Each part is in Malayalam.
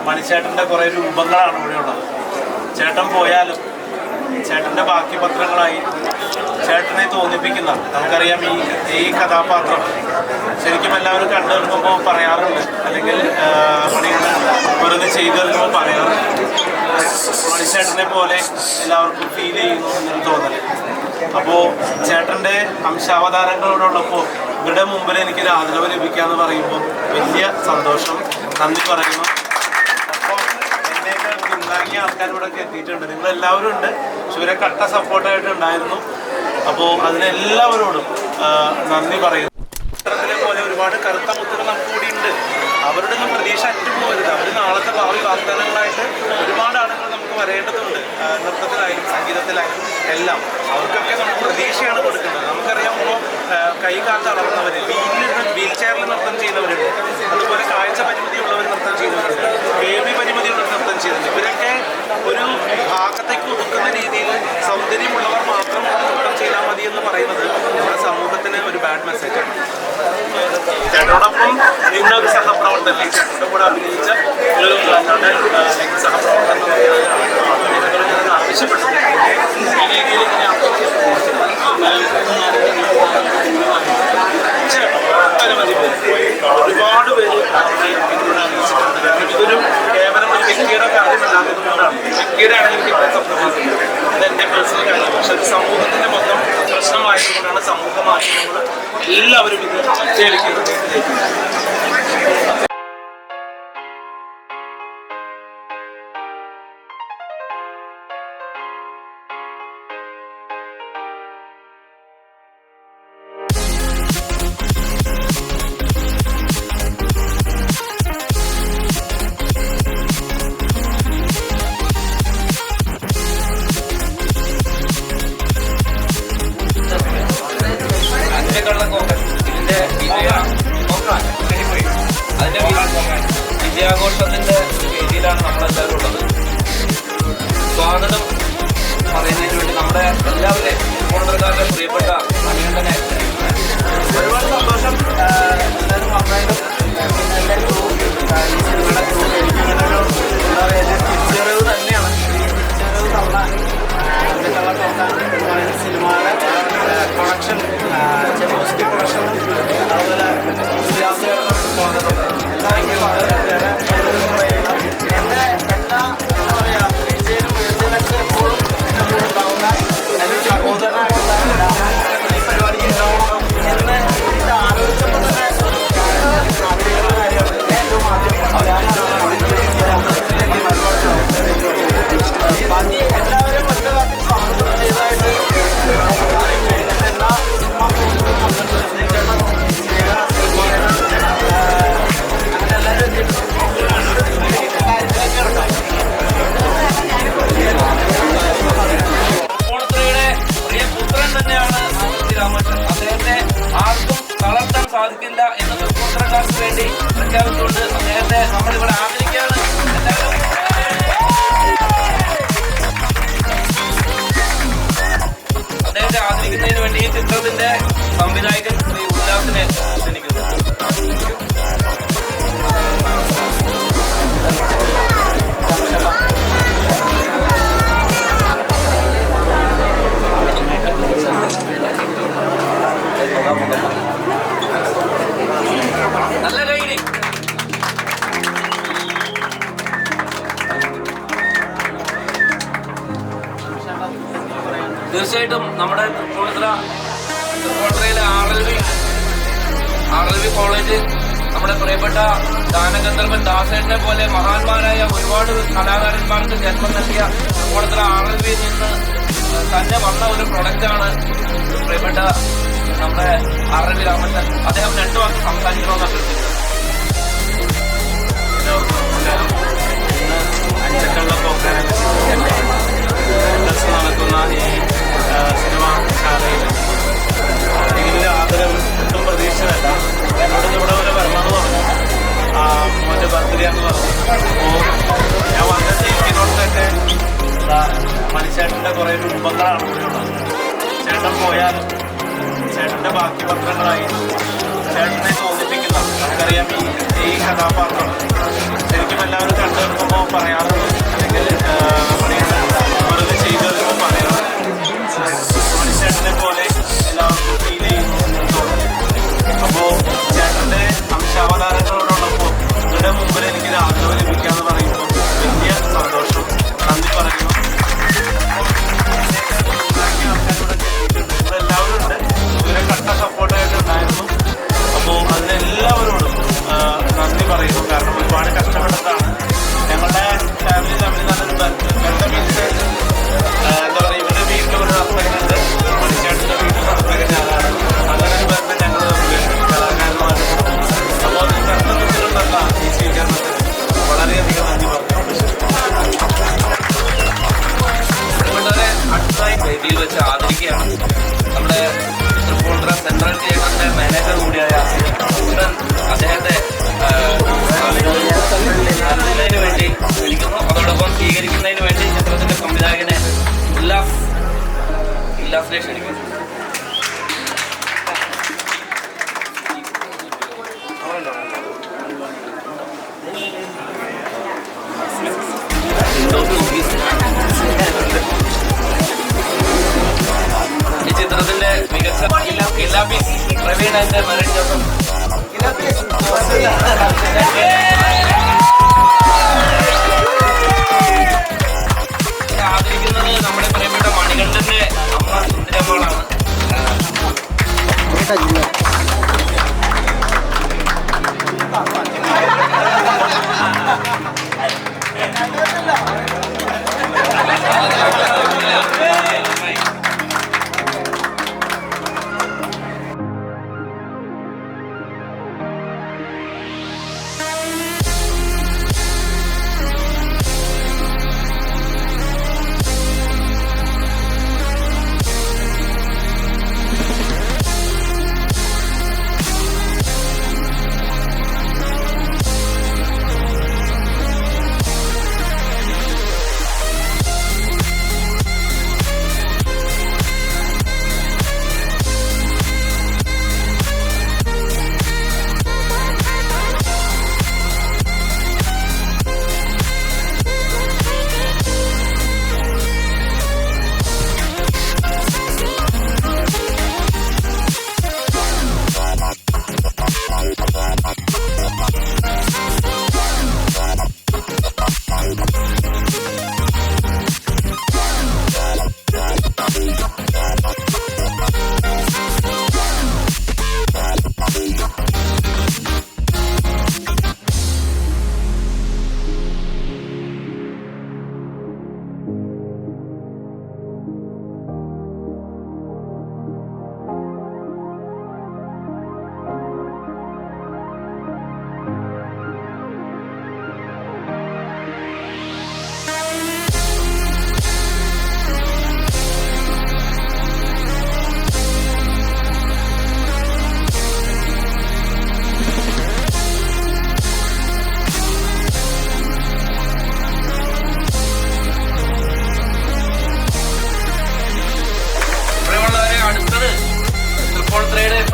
മണിച്ചേട്ടൻ്റെ കുറേ രൂപങ്ങളാണ് ഇവിടെയുള്ളത്. ചേട്ടൻ പോയാലും ചേട്ടൻ്റെ ബാക്കി പത്രങ്ങളായി ചേട്ടനെ തോന്നിപ്പിക്കുന്ന, നമുക്കറിയാം ഈ കഥാപാത്രം ശരിക്കും എല്ലാവരും കണ്ടെടുക്കുമ്പോൾ പറയാറുണ്ട്, അല്ലെങ്കിൽ പണികൾ വെറുതെ ചെയ്തെടുക്കുമ്പോൾ പറയാറുണ്ട്, മണിച്ചേട്ടനെ പോലെ എല്ലാവർക്കും ഫീൽ ചെയ്യുന്നു എന്നൊരു തോന്നൽ. അപ്പോൾ ചേട്ടൻ്റെ അംശാവതാരങ്ങളോടുള്ളപ്പോൾ ഇവരുടെ മുമ്പിൽ എനിക്കൊരു ആദരവ് ലഭിക്കുക എന്ന് പറയുമ്പോൾ വലിയ സന്തോഷം, നന്ദി പറയുന്നു. അപ്പോൾ എന്നേക്ക് പിന്താങ്ങിയ ആൾക്കാർ ഇവിടെ എത്തിയിട്ടുണ്ട്, നിങ്ങളെല്ലാവരും ഉണ്ട്. പക്ഷെ ഇവരെ കട്ട സപ്പോർട്ടായിട്ടുണ്ടായിരുന്നു. അപ്പോൾ അതിനെല്ലാവരോടും നന്ദി പറയുന്നു. ചിത്രത്തിലെ പോലെ ഒരുപാട് കറുത്ത മുത്തുകൾ നമുക്ക് കൂടി ഉണ്ട്. അവരുടെ ഒന്നും പ്രതീക്ഷ അറ്റുപോകരുത്. അവർ നാളത്തെ ഭാവി വാഗ്ദാനങ്ങളായിട്ട് ഒരുപാട് ആളുകൾ നമുക്ക് വരേണ്ടതുണ്ട്. നൃത്തത്തിലായാലും സംഗീതത്തിലായാലും എല്ലാം അവർക്കൊക്കെ നമ്മൾ പ്രതീക്ഷയാണ് കൊടുക്കേണ്ടത്. നമുക്കറിയാം, ഇപ്പോൾ കൈ കാത്ത് അളർന്നവർ, വീൽ ചെയറിൽ നൃത്തം ചെയ്യുന്നവരുണ്ട്, അതുപോലെ കാഴ്ച പരിമിതിയുള്ളവർ നൃത്തം ചെയ്യുന്നവരുണ്ട്, കേൾവി പരിമിതിയുള്ളവർ നൃത്തം ചെയ്യുന്നുണ്ട്. ഇവരൊക്കെ ഒരു ഭാഗത്തേക്ക് ഒതുക്കുന്ന രീതിയിൽ സൗന്ദര്യമുള്ളവർ മാത്രം നൃത്തം ചെയ്താൽ മതി എന്ന് പറയുന്നത് നമ്മുടെ സമൂഹത്തിന് ഒരു ബാഡ് മെസ്സേജാണ്. ചേട്ടനോടൊപ്പം നിന്നൊരു സഹപ്രവർത്തനം, ചേട്ടൻ്റെ കൂടെ അഭിനയിച്ച ഒരു സഹപ്രവർത്തനം ആവശ്യപ്പെട്ടു. ഈ രീതിയിൽ ഒരുപാട് പേര് ഇതിലൂടെ അറിയിച്ചിട്ടുണ്ട്. കാരണം ഇതൊരു കേവലം ഒരു വ്യക്തിയുടെ കാര്യമല്ലാത്തതുകൊണ്ടാണ്. വ്യക്തിയുടെയാണ് എനിക്ക് സ്വപ്നമാക്കുന്നത്, അതെൻ്റെ പേഴ്സണൽ കാര്യം. പക്ഷെ അത് സമൂഹത്തിൻ്റെ മൊത്തം പ്രശ്നമായതുകൊണ്ടാണ് സമൂഹ മാധ്യമങ്ങൾ എല്ലാവരും ഇത് ചർച്ചയെടുക്കുന്നത്. വിജയാഘോഷത്തിന്റെ രീതിയിലാണ് നമ്മളെല്ലാവരും ഉള്ളത്. സ്വാഗതം പറയുന്നതിന് വേണ്ടി നമ്മുടെ എല്ലാവരെയും പൂർണ്ണക്കാരുടെ പ്രിയപ്പെട്ട മണികണ്ഠനെ ഒരുപാട് സന്തോഷം. എല്ലാവരും വന്നതിലും എൻ്റെ ഈ സിനിമയുടെ തിരിച്ചറിവ് തന്നെയാണ്. തിരിച്ചറിവ് തന്ന സിനിമയുടെ പ്രൊഡക്ഷൻ, ചെമ്പോസ്റ്റി പ്രൊഡക്ഷനും അതുപോലെ എൻ്റെ എല്ലാ എന്താ പറയുക വിജയനും വീഴ്ചയിലൊക്കെ എപ്പോഴും എൻ്റെ കൂടെ ഉണ്ടാവുന്ന എൻ്റെ സഹോദരനായിട്ടുള്ള ഈ പരിപാടിക്ക് ഉണ്ടാവണം എന്ന് ഇത് ആലോചിച്ചപ്പോൾ തന്നെ ആഗ്രഹിക്കുന്ന കാര്യമാണ്. ഏറ്റവും ആദ്യം ബാക്കി എല്ലാവരും ഒറ്റ കാലത്തിൽ സ്വാഗതം ചെയ്തതായിട്ട് എല്ലാ സാധിക്കില്ല എന്ന് തൃപ്പൂണിത്തുറക്കാർക്ക് വേണ്ടി പ്രഖ്യാപിച്ചുകൊണ്ട് അദ്ദേഹത്തെ നമ്മളിവിടെ ആദരിക്കുകയാണ്. അദ്ദേഹത്തെ ആദരിക്കുന്നതിന് വേണ്ടി ഈ ചിത്രത്തിന്റെ സംവിധായകൻ ശ്രീ ഉല്ലാസിനെ ക്ഷണിക്കുന്നു. നല്ല കൈയില് തീർച്ചയായിട്ടും നമ്മുടെ തൃപ്പൂണിത്തുറയിലെ RLV കോളേജ് നമ്മുടെ പ്രിയപ്പെട്ട ഗാനഗന്ധർവൻ ദാസേട്ടനെ പോലെ മഹാന്മാരായ ഒരുപാട് കലാകാരന്മാർക്ക് ജന്മം നൽകിയ തൃപ്പൂണിത്തുറ RLVയിൽ നിന്ന് തന്നെ വന്ന ഒരു പ്രൊഡക്റ്റാണ് പ്രിയപ്പെട്ട നമ്മുടെ RLV രാമചന്ദ്രൻ. അദ്ദേഹം 2 വാക്ക് സംസാരിക്കണമെന്ന് അഭ്യർത്ഥിച്ചു. അഞ്ചക്കള്ള പ്രോഗ്രാം നടക്കുന്ന ഈ സിനിമാ ശാലയിൽ ഇതിൻ്റെ ആദരവ് ഒട്ടും പ്രതീക്ഷിച്ചതല്ല. എന്നോട് ഇവിടെ വരെ വരണമെന്ന് പറഞ്ഞു, മോൻ്റെ ബർത്ത്ഡേ എന്ന് പറഞ്ഞു. അപ്പോൾ ഞാൻ വന്ന ജയിക്കുന്നോടത്തൊക്കെ മണിച്ചേട്ടൻ്റെ കുറേ രൂപങ്ങളാണ് ഇവിടെയുള്ളത്. ചേട്ടൻ പോയാലും ചേട്ടൻ്റെ ബാക്കി പത്രങ്ങളായി ചേട്ടനെ തോന്നിപ്പിക്കുന്ന, നമുക്കറിയാം ഈ കഥാപാത്രം ശരിക്കും എല്ലാവരും സ്റ്റേഷൻ ക്ഷണിക്കുന്നു. ഈ ചിത്രത്തിന്റെ മികച്ച കിലാപീസ് പ്രവീൺ ആൻഡ് മെറിൻ ജോസഫ്. ആദരിക്കുന്നത് നമ്മുടെ പ്രിയപ്പെട്ട മണികണ്ഠന്റെ അമ്മ സുന്ദരമ്മളാണ്.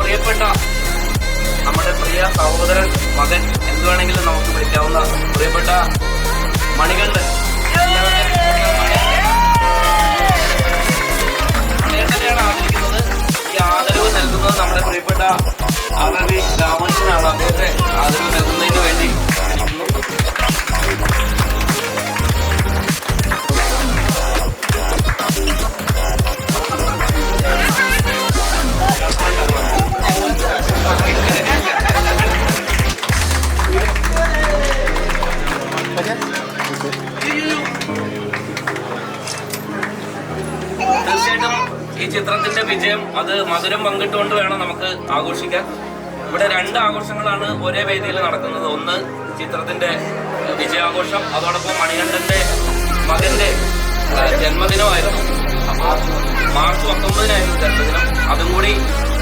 പ്രിയപ്പെട്ട നമ്മുടെ പ്രിയ സഹോദരൻ മകൻ എന്തുവേണമെങ്കിലും നമുക്ക് വിളിക്കാവുന്ന പ്രിയപ്പെട്ട മണികണ്ഠൻ. മണികണ്ഠനെയാണ് ആദരിക്കുന്നത്. ഈ ആദരവ് നൽകുന്നത് നമ്മുടെ പ്രിയപ്പെട്ട RV രാമകൃഷ്ണനാണ്. അദ്ദേഹത്തെ ആദരവ് നൽകുന്നതിന് വേണ്ടി തീർച്ചയായിട്ടും ഈ ചിത്രത്തിന്റെ വിജയം അത് മധുരം പങ്കിട്ടുകൊണ്ട് വേണം നമുക്ക് ആഘോഷിക്കാൻ. ഇവിടെ 2 ആഘോഷങ്ങളാണ് ഒരേ വേദിയിൽ നടക്കുന്നത്. ഒന്ന് ചിത്രത്തിന്റെ വിജയാഘോഷം, അതോടൊപ്പം മണികണ്ഠന്റെ മകന്റെ ജന്മദിനമായിരുന്നു. അപ്പോൾ മാർച്ച് 19-നായിരുന്നു ജന്മദിനം. അതും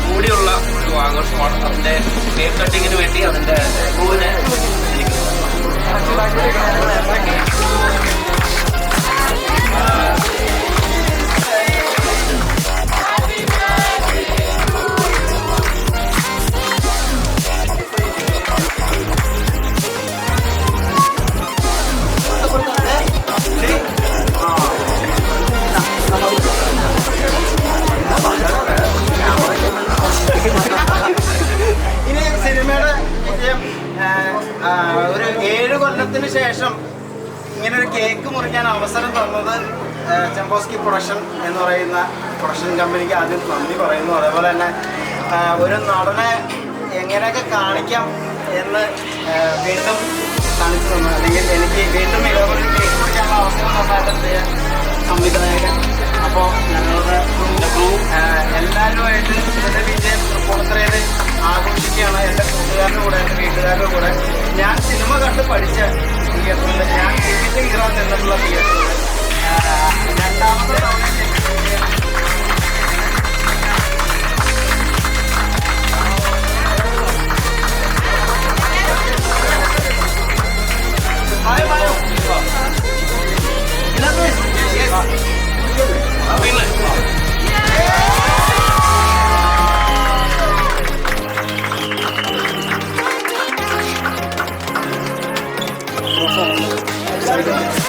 കൂടിയുള്ള ഒരു ആഘോഷമാണ്. അതിന്റെ കേക്ക് കട്ടിങ്ങിന് വേണ്ടി അതിന്റെ ക്രൂവിനെ ഇനി സിനിമയുടെ വിജയം ഒരു 7 കൊല്ലത്തിന് ശേഷം ഇങ്ങനൊരു കേക്ക് മുറിക്കാൻ അവസരം തന്നത് ചെമ്പോസ്കി പ്രൊഡക്ഷൻ എന്ന് പറയുന്ന പ്രൊഡക്ഷൻ കമ്പനിക്ക് ആദ്യം നന്ദി പറയുന്നു. അതേപോലെ തന്നെ ഒരു നടനെ എങ്ങനെയൊക്കെ കാണിക്കാം എന്ന് വീണ്ടും കാണിച്ചു തന്നു, അല്ലെങ്കിൽ എനിക്ക് വീണ്ടും ഇതേപോലെ കേക്ക് മുറിക്കാനുള്ള അവസരം തന്നതിൻ്റെ സംവിധായകൻ. അപ്പോൾ ഞങ്ങളുടെ എല്ലാവരുമായിട്ട് ഇതിൻ്റെ വിജയം തൃപ്പൂണിത്തുറയിൽ ആഘോഷിക്കുകയാണ്. എൻ്റെ കൂട്ടുകാരുടെ കൂടെ, എൻ്റെ വീട്ടുകാരുടെ കൂടെ. ഞാൻ സിനിമ കണ്ട് പഠിച്ച തിയേറ്ററിൽ, ഞാൻ ടിക്കറ്റ് കീറാൻ ചെന്നിട്ടുള്ള തിയേറ്ററിൽ രണ്ടാമത്തെ തവണ പിന്നെ സംസാരിക്കുന്നത്.